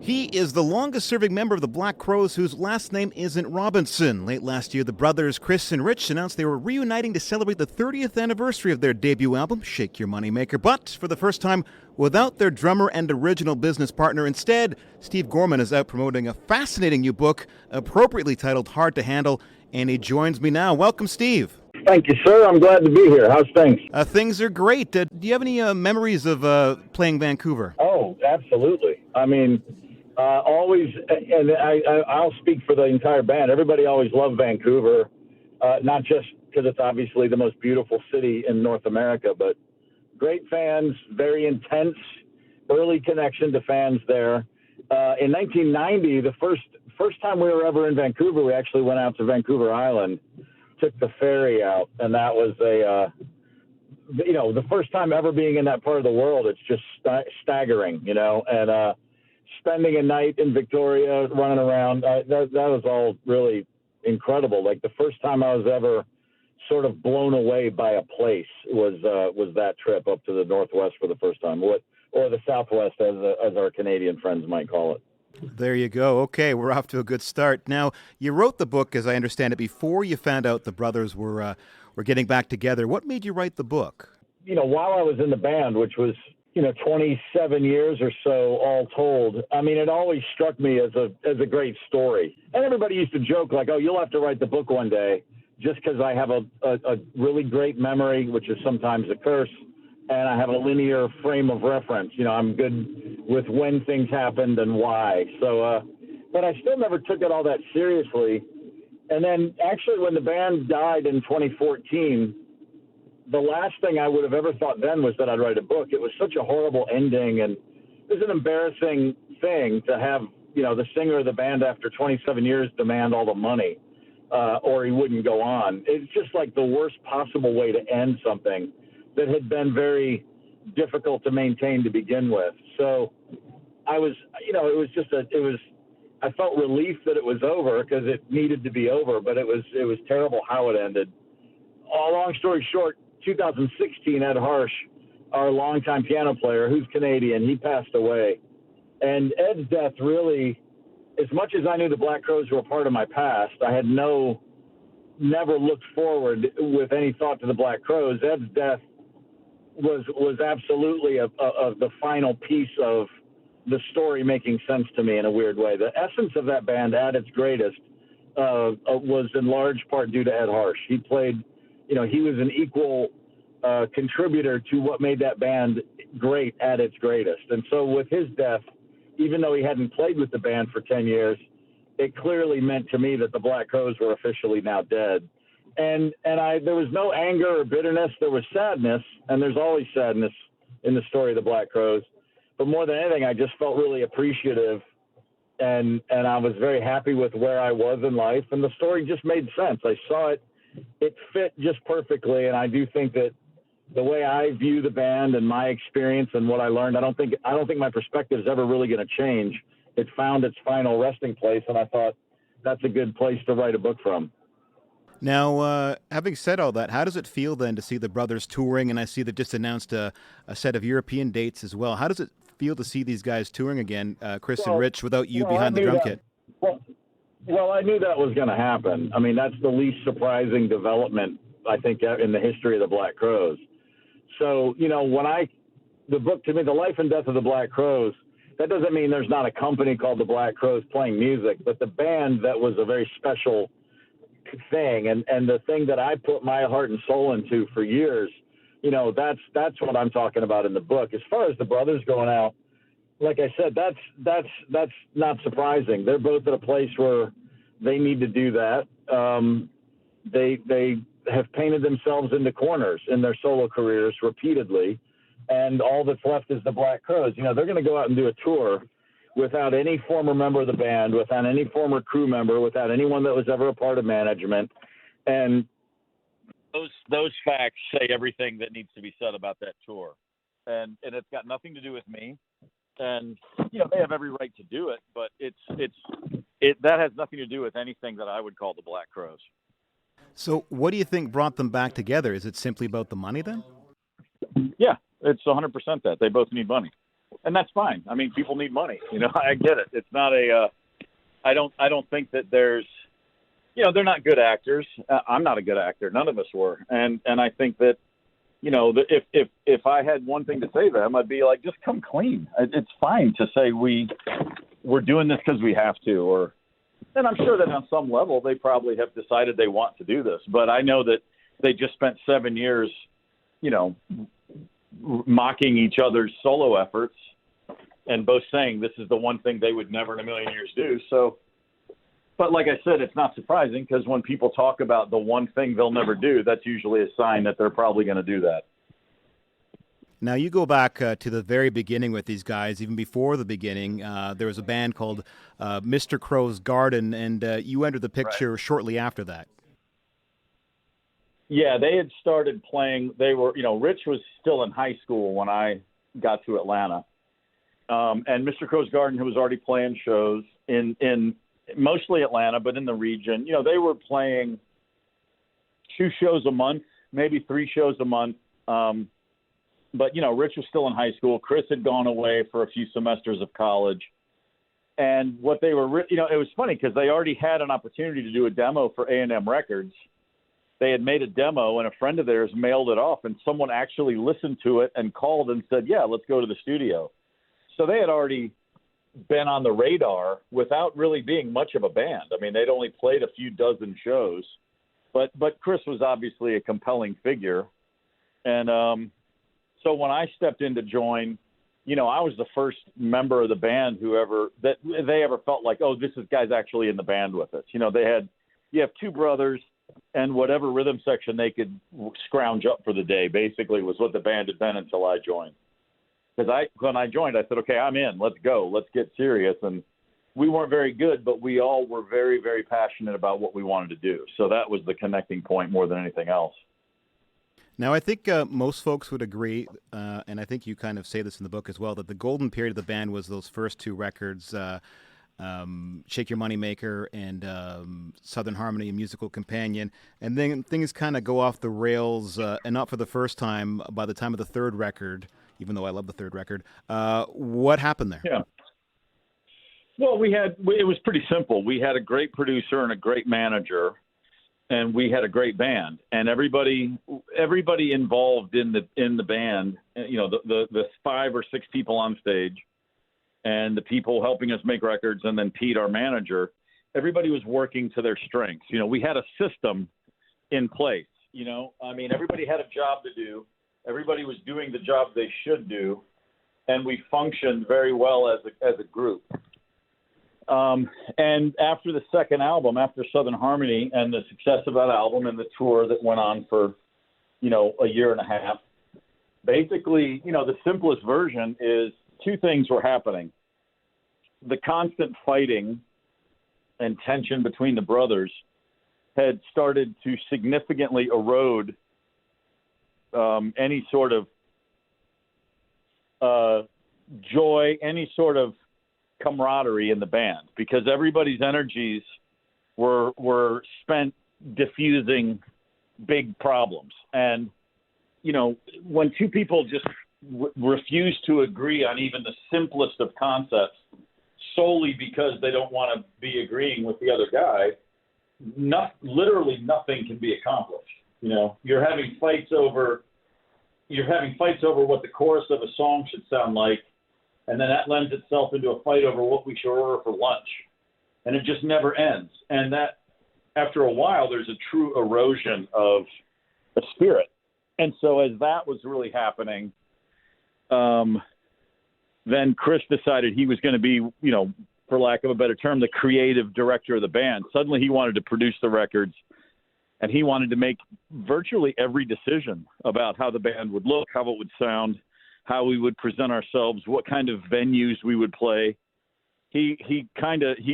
He is the longest-serving member of the Black Crowes whose last name isn't Robinson. Late last year, the brothers Chris and Rich announced they were reuniting to celebrate the 30th anniversary of their debut album, Shake Your Moneymaker, but for the first time, without their drummer and original business partner. Instead, Steve Gorman is out promoting a fascinating new book, appropriately titled Hard to Handle, and he joins me now. Welcome, Steve. Thank you, sir. I'm glad to be here. How's things? Things are great. Do you have any memories of playing Vancouver? Oh, absolutely. I mean, always, and I'll speak for the entire band. Everybody always loved Vancouver, not just because it's obviously the most beautiful city in North America, but great fans, very intense, early connection to fans there. In 1990, the first time we were ever in Vancouver, we actually went out to Vancouver Island, took the ferry out, and that was the first time ever being in that part of the world. It's just staggering, and spending a night in Victoria, running around, that was all really incredible. Like the first time I was ever sort of blown away by a place was that trip up to the Northwest for the first time, or the Southwest, as our Canadian friends might call it. There you go. Okay, we're off to a good start. Now, you wrote the book, as I understand it, before you found out the brothers were getting back together. What made you write the book? While I was in the band, which was 27 years or so all told, I mean, it always struck me as a great story. And everybody used to joke like, "Oh, you'll have to write the book one day," just because I have a really great memory, which is sometimes a curse, and I have a linear frame of reference. I'm good with when things happened and why. So, but I still never took it all that seriously. And then actually when the band died in 2014, the last thing I would have ever thought then was that I'd write a book. It was such a horrible ending, and it was an embarrassing thing to have, the singer of the band after 27 years demand all the money, or he wouldn't go on. It's just like the worst possible way to end something that had been very difficult to maintain to begin with. So I was, I felt relief that it was over because it needed to be over, but it was terrible how it ended. Long story short, 2016, Ed Harsh, our longtime piano player, who's Canadian, he passed away. And Ed's death really, as much as I knew the Black Crowes were a part of my past, I had never looked forward with any thought to the Black Crowes. Ed's death was absolutely the final piece of the story making sense to me in a weird way. The essence of that band at its greatest was in large part due to Ed Harsh. He played, he was an equal contributor to what made that band great at its greatest. And so with his death, even though he hadn't played with the band for 10 years, it clearly meant to me that the Black Crowes were officially now dead. And there was no anger or bitterness. There was sadness, and there's always sadness in the story of the Black Crowes. But more than anything, I just felt really appreciative, and I was very happy with where I was in life, and the story just made sense. I saw it fit just perfectly, and I do think that the way I view the band and my experience and what I learned, I don't think my perspective is ever really going to change. It found its final resting place, and I thought that's a good place to write a book from. Now, having said all that, how does it feel then to see the brothers touring? And I see they just announced a set of European dates as well. How does it feel to see these guys touring again, Chris and Rich, without you behind the drum kit? Well, I knew that was going to happen. I mean, that's the least surprising development, I think, in the history of the Black Crowes. So, the book, to me, The Life and Death of the Black Crowes, that doesn't mean there's not a company called the Black Crowes playing music, but the band, that was a very special thing, and the thing that I put my heart and soul into for years, that's what I'm talking about in the book. As far as the brothers going out, like I said, that's not surprising. They're both at a place where they need to do that. They have painted themselves into corners in their solo careers repeatedly, and all that's left is the Black Crowes. They're going to go out and do a tour without any former member of the band, without any former crew member, without anyone that was ever a part of management. And those facts say everything that needs to be said about that tour. And it's got nothing to do with me. And, they have every right to do it, but that has nothing to do with anything that I would call the Black Crowes. So what do you think brought them back together? Is it simply about the money then? Yeah, it's 100% that. They both need money. and that's fine. I mean, people need money. I get it. It's not I don't think that there's, they're not good actors. I'm not a good actor. None of us were. And I think that, if I had one thing to say to them, I'd be like, just come clean. It's fine to say we're doing this because we have to, and I'm sure that on some level they probably have decided they want to do this. But I know that they just spent 7 years, mocking each other's solo efforts and both saying this is the one thing they would never in a million years do. So, but like I said, it's not surprising, because when people talk about the one thing they'll never do, that's usually a sign that they're probably going to do that. Now, you go back to the very beginning with these guys. Even before the beginning, there was a band called Mr. Crow's Garden, and you entered the picture shortly after that. Yeah, they had started playing. They were, Rich was still in high school when I got to Atlanta. And Mr. Crow's Garden, who was already playing shows in mostly Atlanta, but in the region, they were playing 2 shows a month, maybe 3 shows a month. But, Rich was still in high school. Chris had gone away for a few semesters of college. And what they were, it was funny because they already had an opportunity to do a demo for A&M Records. They had made a demo, and a friend of theirs mailed it off, and someone actually listened to it and called and said, yeah, let's go to the studio. So they had already been on the radar without really being much of a band. I mean, they'd only played a few dozen shows, but Chris was obviously a compelling figure. And so when I stepped in to join, I was the first member of the band that they ever felt like, oh, this guy's actually in the band with us. You have 2 brothers, and whatever rhythm section they could scrounge up for the day basically was what the band had been until I joined. Because when I joined, I said, okay, I'm in. Let's go. Let's get serious. And we weren't very good, but we all were very, very passionate about what we wanted to do. So that was the connecting point more than anything else. Now, I think most folks would agree, and I think you kind of say this in the book as well, that the golden period of the band was those first 2 records, Shake Your Money Maker and Southern Harmony, A Musical Companion. And then things kind of go off the rails, and not for the first time, by the time of the 3rd record, even though I love the 3rd record. What happened there? Yeah. Well, it was pretty simple. We had a great producer and a great manager, and we had a great band, and everybody involved in the band, the 5 or 6 people on stage, and the people helping us make records, and then Pete, our manager, everybody was working to their strengths. We had a system in place. Everybody had a job to do. Everybody was doing the job they should do, and we functioned very well as a group. And after the 2nd album, after Southern Harmony and the success of that album and the tour that went on for, a year and a half, basically, the simplest version is 2 things were happening. The constant fighting and tension between the brothers had started to significantly erode any sort of joy, any sort of camaraderie in the band, because everybody's energies were spent diffusing big problems. And, when 2 people just refuse to agree on even the simplest of concepts solely because they don't want to be agreeing with the other guy, literally nothing can be accomplished. You're having fights over what the chorus of a song should sound like, and then that lends itself into a fight over what we should order for lunch. And it just never ends. And that, after a while, there's a true erosion of the spirit. And so as that was really happening, then Chris decided he was going to be, for lack of a better term, the creative director of the band. Suddenly he wanted to produce the records, and he wanted to make virtually every decision about how the band would look, how it would sound, how we would present ourselves, what kind of venues we would play. He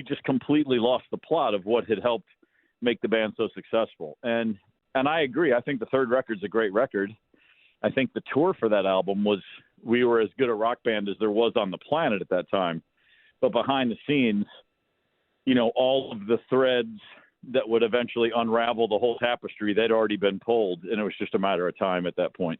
just completely lost the plot of what had helped make the band so successful. And I agree. I think the 3rd record's a great record. I think the tour for that album we were as good a rock band as there was on the planet at that time. But behind the scenes, all of the threads that would eventually unravel the whole tapestry, they'd already been pulled, and it was just a matter of time at that point.